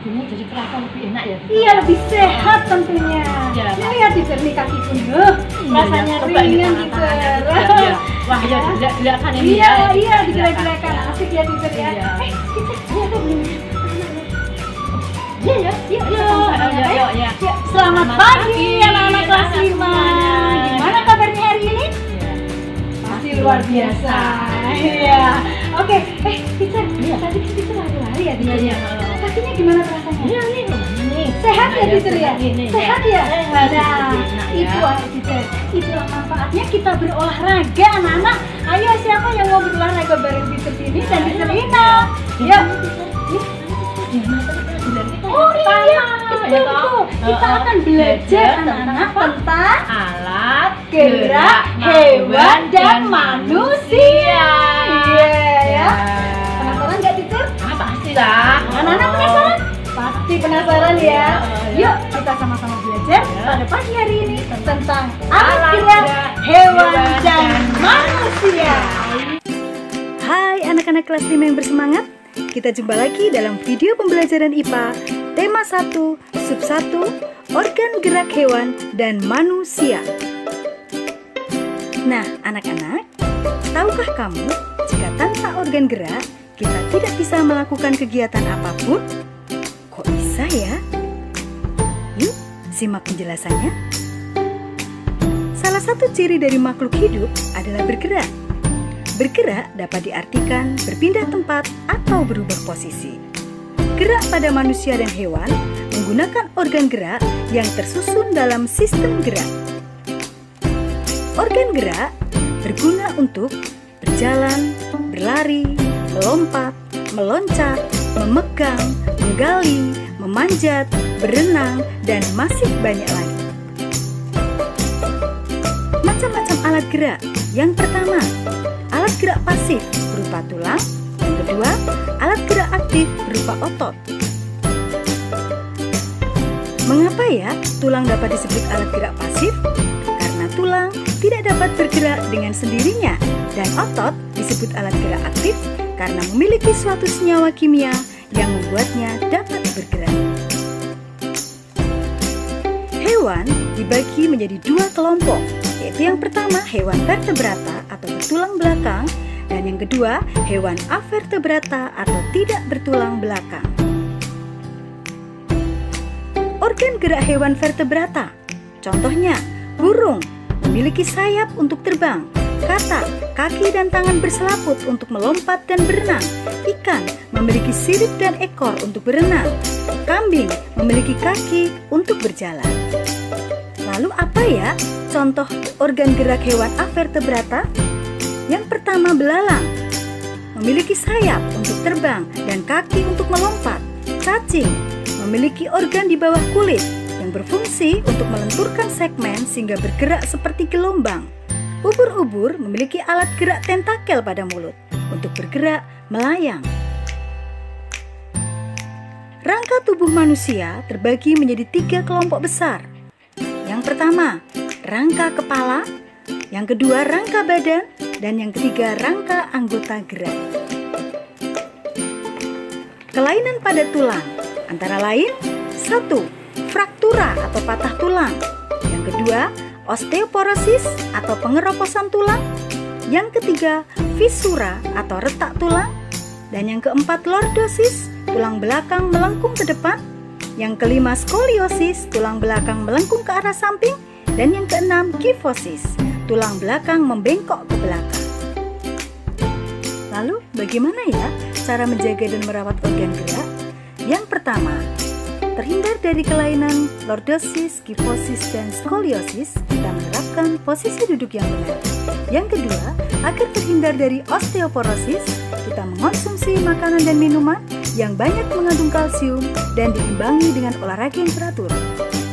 Jadinya jadi kerasa lebih enak ya. Iya, lebih sehat tentunya. Iya, Ini lihat teacher nih kakiku nih. Rasanya ringan teacher. Wah, ya digerak-gerakan ini Iya, ya. iya digerak-gerakan. Asik ya teacher ya. Iya. Teacher, ternyata belum. Iya ya, yuk, Ya. Selamat pagi anak-anak kelas 5. Gimana kabarnya hari ini? Pasti luar biasa. Iya. Oke, teacher, tadi teacher lari-lari ya teacher. Iya. Kakinya gimana rasanya? Iya nih. Sehat ya teacher ya? Sehat ya? Sehat. Nah, itu teacher. Itulah manfaatnya kita berolahraga anak-anak. Ayo siapa yang mau berolahraga bareng teacher ini dan teacher Ina? Yuk. Oh iya, betul. Kita akan belajar anak-anak tentang alat gerak hewan dan manusia. Iya ya. Penasaran nggak teacher? Pasti lah. Anak-anak penasaran? Pasti penasaran ya. Yuk kita sama-sama belajar pada pagi hari ini tentang alat gerak hewan dan manusia. Hai anak-anak kelas 5 yang bersemangat. Kita jumpa lagi dalam video pembelajaran IPA tema 1 sub 1 organ gerak hewan dan manusia. Nah anak-anak, tahukah kamu jika tanpa organ gerak kita tidak bisa melakukan kegiatan apapun? Kok bisa ya? Yuk simak penjelasannya. Salah satu ciri dari makhluk hidup adalah bergerak. Bergerak dapat diartikan berpindah tempat atau berubah posisi. Gerak pada manusia dan hewan menggunakan organ gerak yang tersusun dalam sistem gerak. Organ gerak berguna untuk berjalan, berlari, melompat, meloncat, memegang, menggali, memanjat, berenang, dan masih banyak lagi. Macam-macam alat gerak. Yang pertama, alat gerak pasif berupa tulang. Yang kedua, alat gerak aktif berupa otot. Mengapa ya tulang dapat disebut alat gerak pasif? Karena tulang tidak dapat bergerak dengan sendirinya, dan otot disebut alat gerak aktif karena memiliki suatu senyawa kimia yang membuatnya dapat bergerak. Hewan dibagi menjadi dua kelompok, yaitu yang pertama hewan vertebrata atau bertulang belakang, dan yang kedua hewan avertebrata atau tidak bertulang belakang. Organ gerak hewan vertebrata, contohnya burung memiliki sayap untuk terbang, katak, kaki dan tangan berselaput untuk melompat dan berenang, ikan memiliki sirip dan ekor untuk berenang, kambing memiliki kaki untuk berjalan. Lalu apa ya contoh organ gerak hewan avertebrata? Yang pertama belalang, memiliki sayap untuk terbang dan kaki untuk melompat. Cacing memiliki organ di bawah kulit yang berfungsi untuk melenturkan segmen sehingga bergerak seperti gelombang. Ubur-ubur memiliki alat gerak tentakel pada mulut untuk bergerak melayang. Rangka tubuh manusia terbagi menjadi 3 kelompok besar. Yang pertama, rangka kepala. Yang kedua, rangka badan. Dan yang ketiga, rangka anggota gerak. Kelainan pada tulang antara lain 1. Fraktura atau patah tulang. Yang kedua, osteoporosis atau pengeroposan tulang. Yang ketiga, fisura atau retak tulang. Dan yang keempat, lordosis, tulang belakang melengkung ke depan. Yang kelima, skoliosis, tulang belakang melengkung ke arah samping. Dan yang keenam, kifosis, tulang belakang membengkok ke belakang. Lalu bagaimana ya cara menjaga dan merawat organ gerak? Yang pertama, terhindar dari kelainan lordosis, kifosis, dan skoliosis, kita menerapkan posisi duduk yang benar. Yang kedua, agar terhindar dari osteoporosis, kita mengonsumsi makanan dan minuman yang banyak mengandung kalsium dan diimbangi dengan olahraga yang teratur.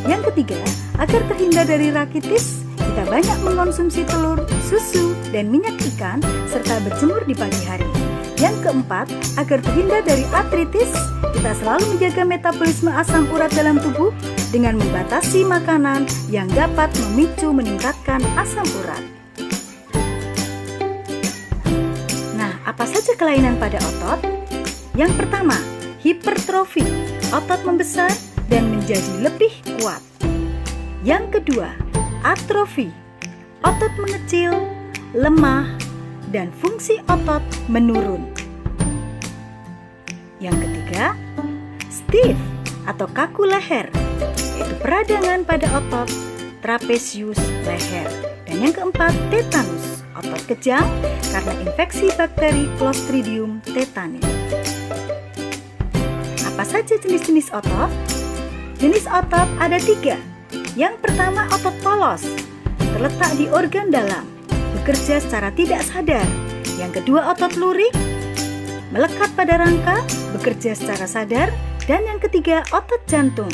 Yang ketiga, agar terhindar dari rakitis, kita banyak mengkonsumsi telur, susu, dan minyak ikan, serta berjemur di pagi hari. Yang keempat, agar terhindar dari artritis, kita selalu menjaga metabolisme asam urat dalam tubuh dengan membatasi makanan yang dapat memicu meningkatkan asam urat. Nah, apa saja kelainan pada otot? Yang pertama, hipertrofi. otot membesar dan menjadi lebih kuat. Yang kedua, atrofi. Otot mengecil, lemah, dan fungsi otot menurun. Yang ketiga, stiff atau kaku leher, yaitu peradangan pada otot trapezius leher. Dan yang keempat, tetanus, otot kejang karena infeksi bakteri Clostridium tetani. Apa saja jenis-jenis otot? Jenis otot ada 3. Yang pertama, otot polos, terletak di organ dalam, bekerja secara tidak sadar. Yang kedua, otot lurik, melekat pada rangka, bekerja secara sadar. Dan yang ketiga, otot jantung,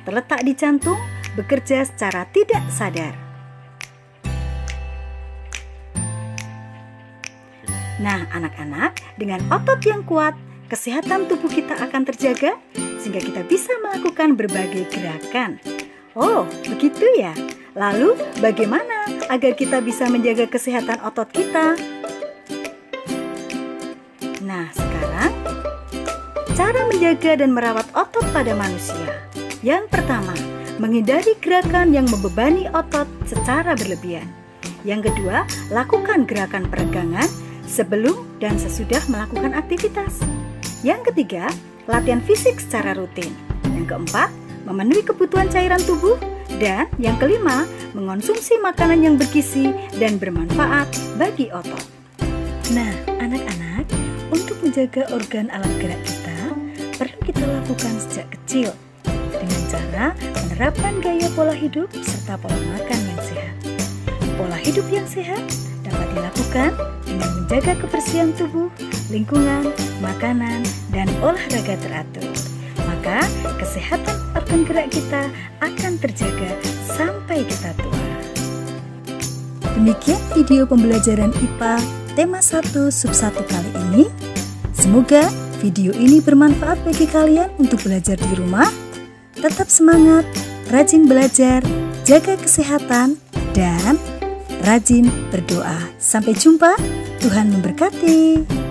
terletak di jantung, bekerja secara tidak sadar. Nah, anak-anak, dengan otot yang kuat, kesehatan tubuh kita akan terjaga sehingga kita bisa melakukan berbagai gerakan. Oh, begitu ya. Lalu, bagaimana agar kita bisa menjaga kesehatan otot kita? Nah, sekarang cara menjaga dan merawat otot pada manusia. Yang pertama, menghindari gerakan yang membebani otot secara berlebihan. Yang kedua, lakukan gerakan peregangan sebelum dan sesudah melakukan aktivitas. Yang ketiga, latihan fisik secara rutin. Yang keempat, memenuhi kebutuhan cairan tubuh. Dan yang kelima, mengonsumsi makanan yang bergizi dan bermanfaat bagi otot. Nah, anak-anak, untuk menjaga organ alat gerak kita, perlu kita lakukan sejak kecil dengan cara menerapkan gaya pola hidup serta pola makan yang sehat. Pola hidup yang sehat dapat dilakukan dengan menjaga kebersihan tubuh, lingkungan, makanan, dan olahraga teratur. Maka kesehatan organ gerak kita akan terjaga sampai kita tua. Demikian video pembelajaran IPA tema 1 sub 1 kali ini. Semoga video ini bermanfaat bagi kalian untuk belajar di rumah. Tetap semangat, rajin belajar, jaga kesehatan, dan rajin berdoa. Sampai jumpa, Tuhan memberkati.